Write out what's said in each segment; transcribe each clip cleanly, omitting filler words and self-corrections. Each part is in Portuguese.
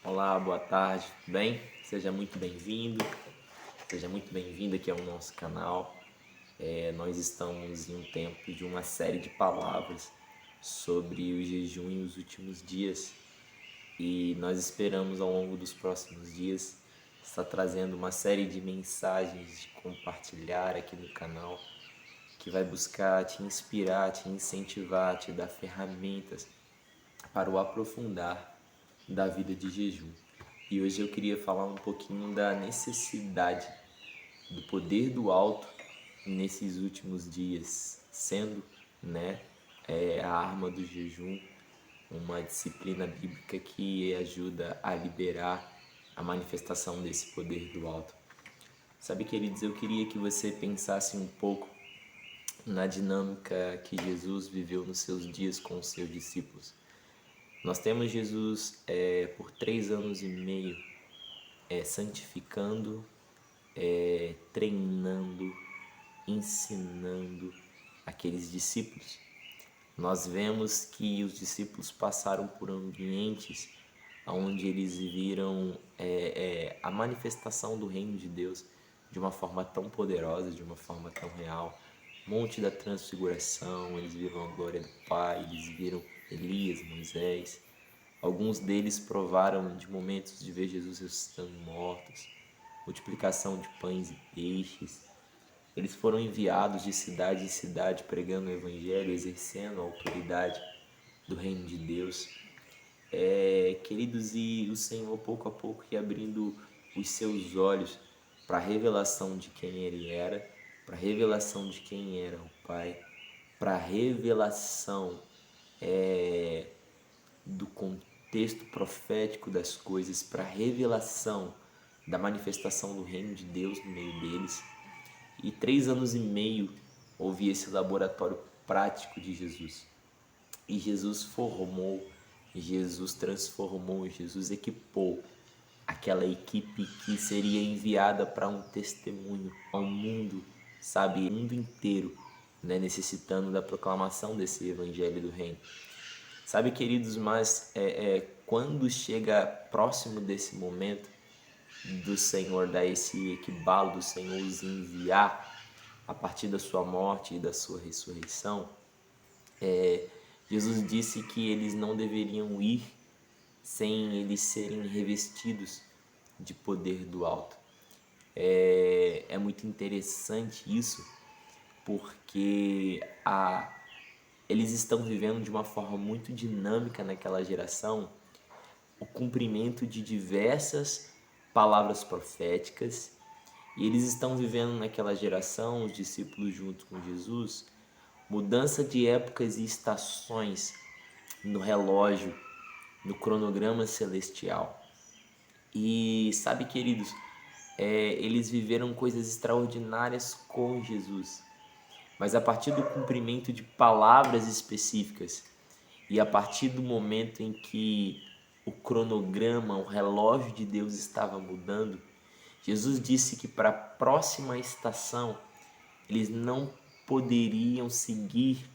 Olá, boa tarde, tudo bem? Seja muito bem-vindo, seja muito bem-vinda aqui ao nosso canal. Nós estamos em um tempo de uma série de palavras sobre o jejum e os últimos dias e nós esperamos ao longo dos próximos dias estar trazendo uma série de mensagens de compartilhar aqui no canal que vai buscar te inspirar, te incentivar, te dar ferramentas para o aprofundar da vida de jejum. E hoje eu queria falar um pouquinho da necessidade do poder do alto nesses últimos dias, sendo, a arma do jejum uma disciplina bíblica que ajuda a liberar a manifestação desse poder do alto. Sabe, queridos, eu queria que você pensasse um pouco na dinâmica que Jesus viveu nos seus dias com os seus discípulos. Nós temos Jesus por 3 anos e meio santificando, treinando, ensinando aqueles discípulos. Nós vemos que os discípulos passaram por ambientes onde eles viram a manifestação do reino de Deus de uma forma tão poderosa, de uma forma tão real. Monte da Transfiguração, eles viram a glória do Pai, eles viram Elias, Moisés. Alguns deles provaram de momentos de ver Jesus ressuscitando mortos, multiplicação de pães e peixes. Eles foram enviados de cidade em cidade pregando o Evangelho, exercendo a autoridade do reino de Deus. Queridos, e o Senhor pouco a pouco ia abrindo os seus olhos para a revelação de quem Ele era, para a revelação de quem era o Pai, para a revelação do contexto profético das coisas, para a revelação da manifestação do reino de Deus no meio deles. E 3 anos e meio houve esse laboratório prático de Jesus. E Jesus formou, Jesus transformou, Jesus equipou aquela equipe que seria enviada para um testemunho ao mundo, sabe, o mundo inteiro, necessitando da proclamação desse evangelho do reino. Sabe, queridos, mas quando chega próximo desse momento do Senhor dar esse equibalo, do Senhor os enviar a partir da sua morte e da sua ressurreição, Jesus disse que eles não deveriam ir sem eles serem revestidos de poder do alto. É muito interessante isso, porque eles estão vivendo de uma forma muito dinâmica naquela geração o cumprimento de diversas palavras proféticas, e eles estão vivendo naquela geração, os discípulos junto com Jesus, mudança de épocas e estações no relógio, no cronograma celestial. E sabe, queridos, eles viveram coisas extraordinárias com Jesus, mas a partir do cumprimento de palavras específicas e a partir do momento em que o cronograma, o relógio de Deus estava mudando, Jesus disse que para a próxima estação eles não poderiam seguir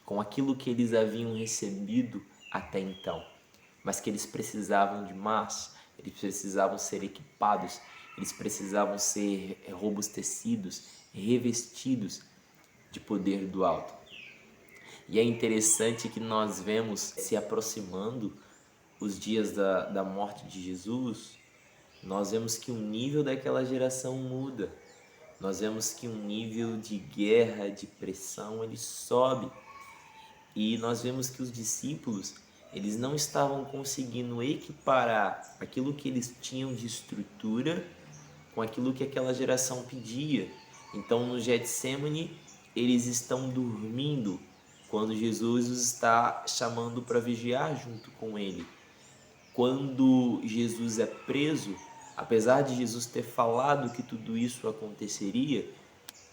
com aquilo que eles haviam recebido até então, mas que eles precisavam de mais, eles precisavam ser equipados, eles precisavam ser robustecidos, revestidos de poder do alto. E é interessante que nós vemos se aproximando os dias da morte de Jesus, nós vemos que o nível daquela geração muda. Nós vemos que o nível de guerra, de pressão, ele sobe. E nós vemos que os discípulos, eles não estavam conseguindo equiparar aquilo que eles tinham de estrutura com aquilo que aquela geração pedia. Então, no Getsemane, eles estão dormindo quando Jesus os está chamando para vigiar junto com ele. Quando Jesus é preso, apesar de Jesus ter falado que tudo isso aconteceria,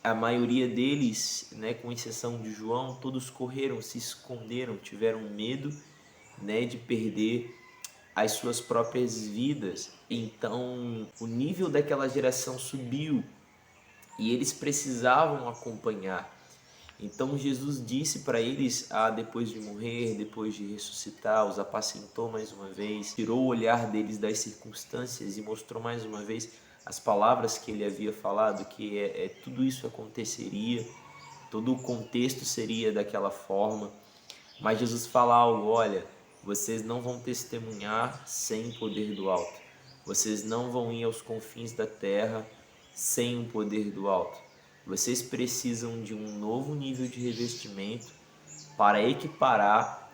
a maioria deles, com exceção de João, todos correram, se esconderam, tiveram medo, de perder as suas próprias vidas. Então, o nível daquela geração subiu e eles precisavam acompanhar. Então Jesus disse para eles, depois de morrer, depois de ressuscitar, os apacentou mais uma vez, tirou o olhar deles das circunstâncias e mostrou mais uma vez as palavras que ele havia falado, que tudo isso aconteceria, todo o contexto seria daquela forma. Mas Jesus fala algo: olha, vocês não vão testemunhar sem o poder do alto. Vocês não vão ir aos confins da terra sem o poder do alto. Vocês precisam de um novo nível de revestimento para equiparar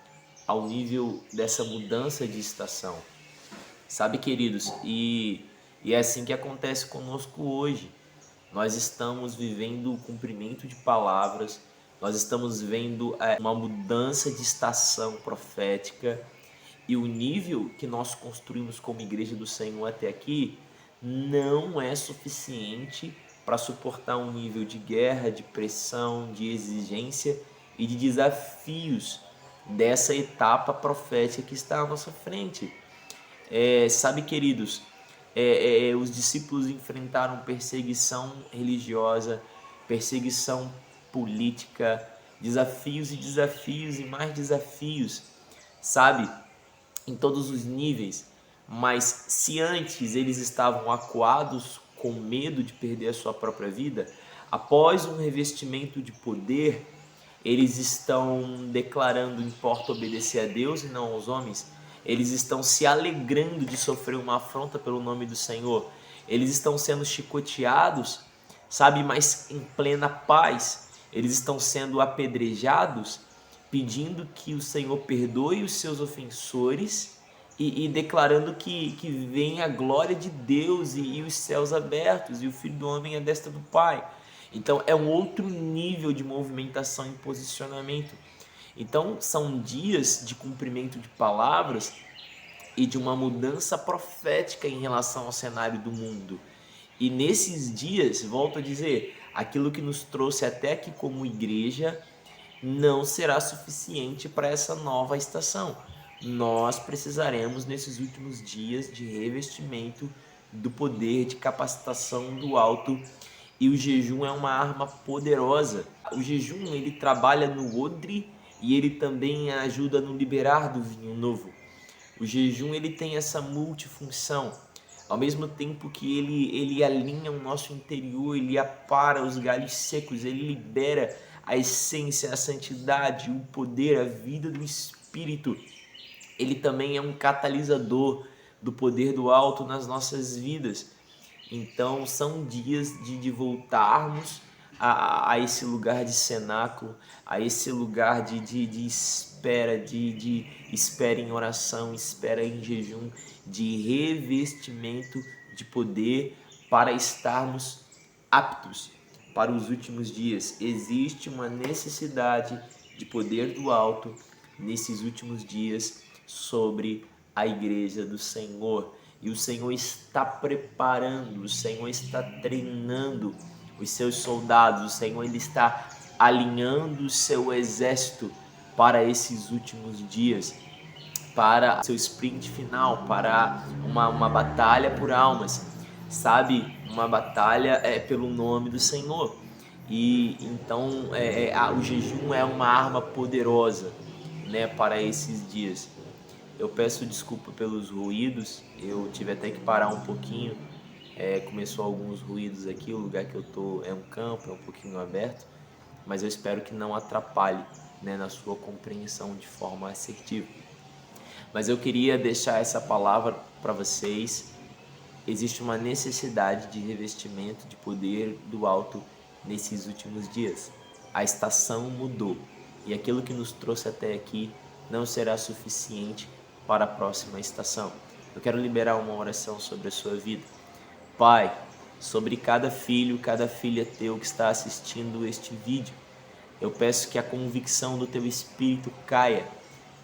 ao nível dessa mudança de estação. Sabe, queridos, e é assim que acontece conosco hoje. Nós estamos vivendo o cumprimento de palavras, nós estamos vendo uma mudança de estação profética, e o nível que nós construímos como igreja do Senhor até aqui não é suficiente para suportar um nível de guerra, de pressão, de exigência e de desafios dessa etapa profética que está à nossa frente. Sabe, queridos, os discípulos enfrentaram perseguição religiosa, perseguição política, desafios e desafios e mais desafios, sabe, em todos os níveis. Mas se antes eles estavam acuados com medo de perder a sua própria vida, após um revestimento de poder, eles estão declarando: importa obedecer a Deus e não aos homens. Eles estão se alegrando de sofrer uma afronta pelo nome do Senhor. Eles estão sendo chicoteados, sabe, mas em plena paz. Eles estão sendo apedrejados, pedindo que o Senhor perdoe os seus ofensores e declarando que vem a glória de Deus e os céus abertos e o Filho do Homem à destra do Pai. Então é um outro nível de movimentação e posicionamento. Então são dias de cumprimento de palavras e de uma mudança profética em relação ao cenário do mundo. E nesses dias, volto a dizer, aquilo que nos trouxe até aqui como igreja não será suficiente para essa nova estação. Nós precisaremos nesses últimos dias de revestimento do poder, de capacitação do alto, e o jejum é uma arma poderosa. O jejum, ele trabalha no odre e ele também ajuda no liberar do vinho novo. O jejum, ele tem essa multifunção. Ao mesmo tempo que ele alinha o nosso interior, ele apara os galhos secos, ele libera a essência, a santidade, o poder, a vida do Espírito. Ele também é um catalisador do poder do alto nas nossas vidas. Então são dias de voltarmos a esse lugar de cenáculo, a esse lugar de espera, de espera em oração, espera em jejum, de revestimento de poder para estarmos aptos para os últimos dias. Existe uma necessidade de poder do alto nesses últimos dias sobre a igreja do Senhor. E o Senhor está preparando, o Senhor está treinando os seus soldados, o Senhor ele está alinhando o seu exército para esses últimos dias, para seu sprint final, para uma batalha por almas, sabe? Uma batalha pelo nome do Senhor. E então o jejum é uma arma poderosa, né, para esses dias. Eu peço desculpa pelos ruídos, eu tive até que parar um pouquinho, começou alguns ruídos aqui, o lugar que eu tô é um campo, é um pouquinho aberto, mas eu espero que não atrapalhe, né, na sua compreensão de forma assertiva. Mas eu queria deixar essa palavra para vocês. Existe uma necessidade de revestimento de poder do alto nesses últimos dias. A estação mudou e aquilo que nos trouxe até aqui não será suficiente para a próxima estação. Eu quero liberar uma oração sobre a sua vida. Pai, sobre cada filho, cada filha teu que está assistindo este vídeo, eu peço que a convicção do teu Espírito caia,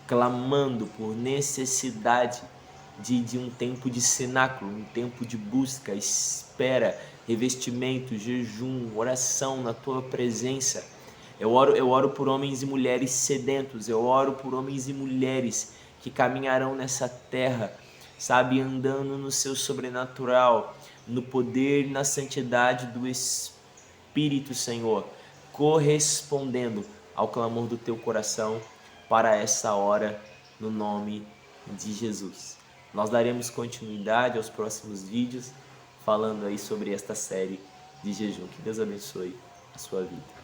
clamando por necessidade de um tempo de cenáculo, um tempo de busca, espera, revestimento, jejum, oração na tua presença. Eu oro por homens e mulheres sedentos, eu oro por homens e mulheres que caminharão nessa terra, sabe, andando no seu sobrenatural, no poder e na santidade do Espírito, Senhor, correspondendo ao clamor do teu coração para essa hora, no nome de Jesus. Nós daremos continuidade aos próximos vídeos falando aí sobre esta série de jejum. Que Deus abençoe a sua vida.